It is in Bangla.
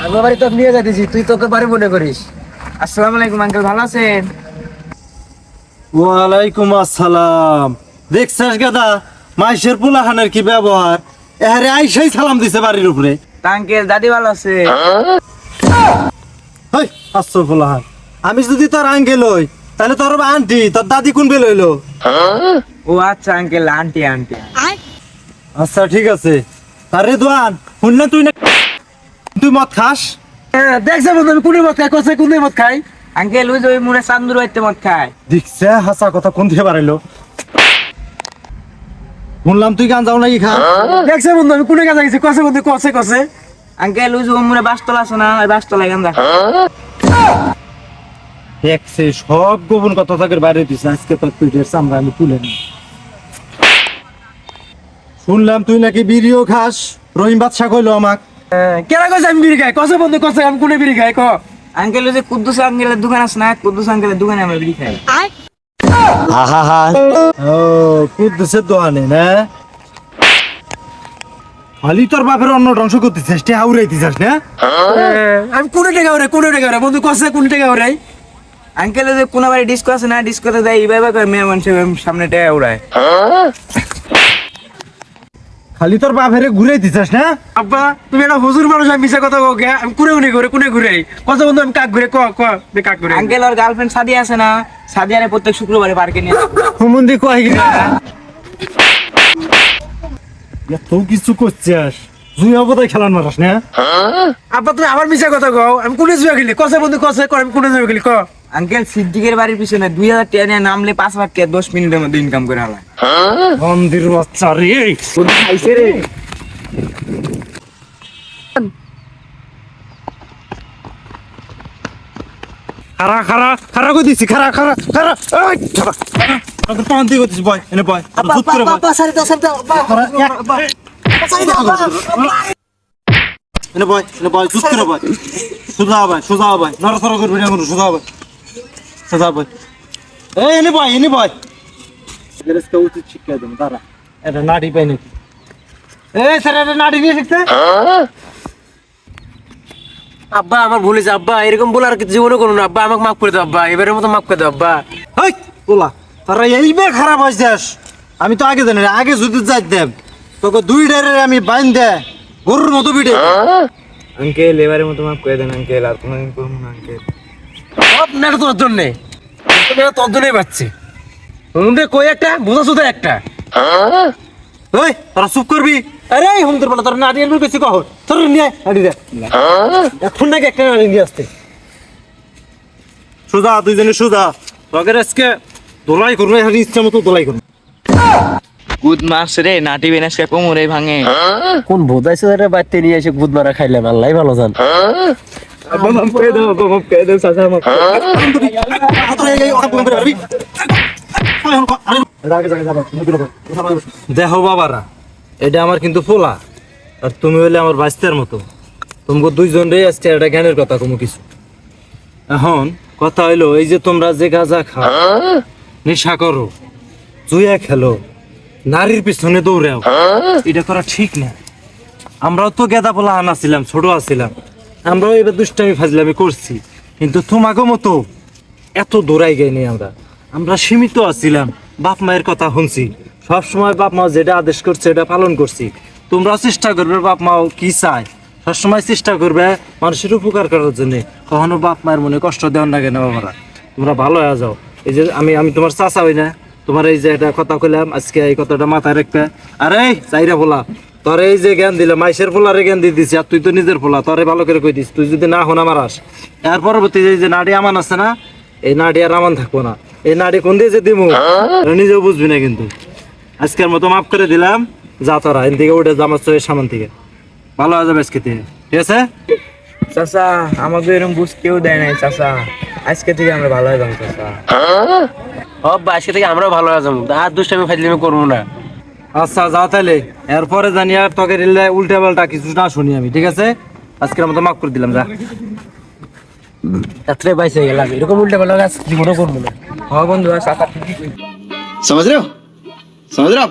আমার বাড়ি তোকে নিয়ে যাইতেছি, তুই তোকে বাড়ি মনে করিস। আসসালামু আলাইকুম আঙ্কেল, ভালো আছেন? ওয়ালাইকুম আসসালাম। দেখছিস গাদা মাইশের পোলাখানের কি ব্যবহার, এহারে আইসাই সালাম দিছে বাড়ির উপরে। তা আঙ্কেল দাদি ভালো আছে? হই আসছো পোলাহান, আমি যদি তোর আঙ্কেল হই তাহলে তোর আন্টি, তোর দাদি কোন বেল হইলো? ও আচ্ছা আঙ্কেল, আন্টি আন্টি। আচ্ছা ঠিক আছে। আরে দোয়ান শুনলে তুই মদ খাস? দেখছে বন্ধু আমি কোনে মদ খাই, কষে কোনে মদ খাই। আঙ্কেল ওই যে ওই মুড়ে চান্দুর হইতে মদ খায়। দেখছে হাসা কথা কোন থেকে বাড়াইলো। শুনলাম তুই গান যাও নাকি খা? দেখছে বন্ধু আমি কোনে কাজে গেছি, কষে বন্ধু কষে কষে। আঙ্কেল ওই যে ওই মুড়ে বাসতলা আছে না, ওই বাসতলায় গান দেখা। দেখছে সব গোপন কথা তাকে বাইরে দিছে, আজকে তোর পিঠের চামড়া আমি তুলে নি। শুনলাম তুই নাকি বিড়িও খাস, রহিম বাদশা কইলো আমাক। কেনা কষে আমি বিড়ি খাই, কষে বন্ধু কষে আমি কোনে বিড়ি খাই ক। আঙ্কেল ওই যে কুদ্দুস আঙ্কেলের দোকান আছে না, কুদ্দুস আঙ্কেলের দোকানে আমরা বিড়ি খাই। ও কুদ্দুসের দোকানে না? খালি তোর বাপের অন্ন ধ্বংস করতেছিস, তে হাউরাইতেছিস না? আমি কোনে টেকা ওরে, কোনে টেকা ওরে বন্ধু কষে কোন টেকা ওরে। আঙ্কেল ওই যে কোন বাড়ি ডিস্কো আছে না, ডিস্কোতে যাই এইভাবে করে মেয়ে মানুষের সামনে টেকা উড়ায়। খালি তোর বাপের ঘুরে দিছিস না? আব্বা তুমি একটা হুজুর মানুষ, আমি মিশা কথা কে, আমি কুড়ে উনি ঘুরে কোনে ঘুরে কত বন্ধু আমি কাক ঘুরে ক ক কাক ঘুরে। আঙ্কেল ওর গার্লফ্রেন্ড সাদিয়া আছে না, সাদিয়ারে প্রত্যেক শুক্রবারে পার্কে নিয়ে যায়। হুমুন্দি কয় গিরা এত কিছু করছিস, তুই অবদায় খেলান মারাস না? আব্বা তুমি আবার মিশা কথা কও, আমি কোনে জুয়া খেলি কষে বন্ধু কষে ক, আমি কোনে জুয়া খেলি ক। আঙ্কেল সিদ্দিকের বাড়ির পিছনে 2000 টাকা নিয়ে নামলে 5,000 টাকা 10 মিনিটের মধ্যে ইনকাম করে হালায়। মন্দির বাচ্চা রে, খাইছে রে। খারা খারা খারা কই দিছি, খারা খারা খারা এই খারা খারা পান দি কইছিস বয় এনে বয় জুত করে বয় সারি দাও এনে বয় জুত করে বয় সুজা বয় নরসর করবি না, সুজা বয় এই এনে বয় এদেরকে উচিত শিক্ষা দেব। দাঁড়া এটা নাড়ি পাই নাকি? এই স্যার এটা নাড়ি নিয়ে শিখতে। আব্বা আমার ভুলে যা আব্বা, এরকম বলার জীবনে করুন আব্বা, আমাকে মাফ করে দাও আব্বা, এবারের মতো মাফ করে দাও আব্বা। হেই বলা তারা এইবার খারাপ হইছিস, আমি তো আগে জানি না, আগে যদি যাই দেব তোকে দুই ডাইরে আমি বাইন দে গরুর মতো বিটে। আঙ্কেল এবারের মতো মাফ করে দেন আঙ্কেল, আর কোনোদিন করবো না আঙ্কেল। সব নাটক তোর জন্যে, তোর জন্যই পাচ্ছি হুমদে কই একটা বোঝা শুধু একটা। ওই তোরা চুপ করবি। আরে হুমদের বলা তোর নাড়ি এমন কইছি কহ, তোর নিয়ে নাড়ি দে এখন নাকি একটা নাড়ি নিয়ে আসতে। সোজা দুইজনে সোজা তোকে আজকে দোলাই করবো, এখন ইচ্ছা মতো দোলাই করবো। গুড মাস রে, নাটি বেনাসকে কোমরে ভাঙে। কোন বোধাইছে রে বাইতে নিয়ে এসে গুদ মারা খাইলাম, আল্লাহ ভালো জান। আব্বা মাফ করে দাও, আব্বা মাফ করে দাও, চাচা মাফ করে দাও। দেখো বাবারা, এটা আমার কিন্তু ফোলা, আর তুমি হইলে আমার বাস্তার মতো। তোমাকে দুইজন রে আজকে একটা জ্ঞানের কথা কোনো কিছু। এখন কথা হইলো এই যে তোমরা যে গাঁজা খাও, নেশা করো, জুয়া খেলো, নারীর পিছনে দৌড়াও, এটা করা ঠিক না। আমরাও তো গেদা পোলা আনা ছিলাম, ছোট আছিলাম, আমরাও এবার দুষ্টামি ফাজলামি করছি, কিন্তু তোমাকে মতো এত দৌড়াই গাইনি আমরা। আমরা সীমিত আছিলাম, বাপ মায়ের কথা শুনছি, সবসময় বাপ মা যেটা আদেশ করছে এটা পালন করছি। তোমরাও চেষ্টা করবে বাপ মাও কি চায়, সবসময় চেষ্টা করবে মানুষের উপকার করার জন্য, কখনো বাপ মায়ের মনে কষ্ট দেওয়ার লাগে না বাবারা। তোমরা ভালো হয়ে যাও। এই যে আমি তোমার চাচা হই না, তোমার এই যে একটা কথা কইলাম আজকে, এই কথাটা মাথায় রাখবে। আরে চাইরা বলা তোর এই যে জ্ঞান দিলাম, মাইশের পোলারে জ্ঞান দিয়ে দিছি, আর তুই তো নিজের পোলা, তোরে ভালো করে কই দিস। তুই যদি না হন আমার আস, এর পরবর্তী যে নাড়ি আমান আছে না, এই নাড়ি আর আমান থাকবো না। এই নাড়ি কোন দিয়ে যে দিমু নিজেও বুঝবি না। কিন্তু আজকের মতো মাফ করে দিলাম, যা তোরা এন থেকে উঠে জামার চোখের সামান থেকে ভালো হয়ে যাবে আজকে থেকে, ঠিক আছে? চাচা আমাকে এরকম বুঝ কেউ দেয় নাই চাচা, আজকে থেকে আমরা ভালো হয়ে যাবো চাচা। আব্বা আজকে থেকে আমরাও ভালো হয়ে যাবো, আর দুষ্টামি ফাজলামি করবো না। আচ্ছা যা তাইলে, এরপরে জানি আর তোকে উল্টা পাল্টা কিছু না শুনি আমি, ঠিক আছে? আজকের মতো মাফ করে দিলাম, যা। রাত্রে বাইসে গেলাম, এরকম উল্টে পাল্টা কাজ জীবনও করবো না। হ্যাঁ বন্ধু, চাচা समझ रहे हो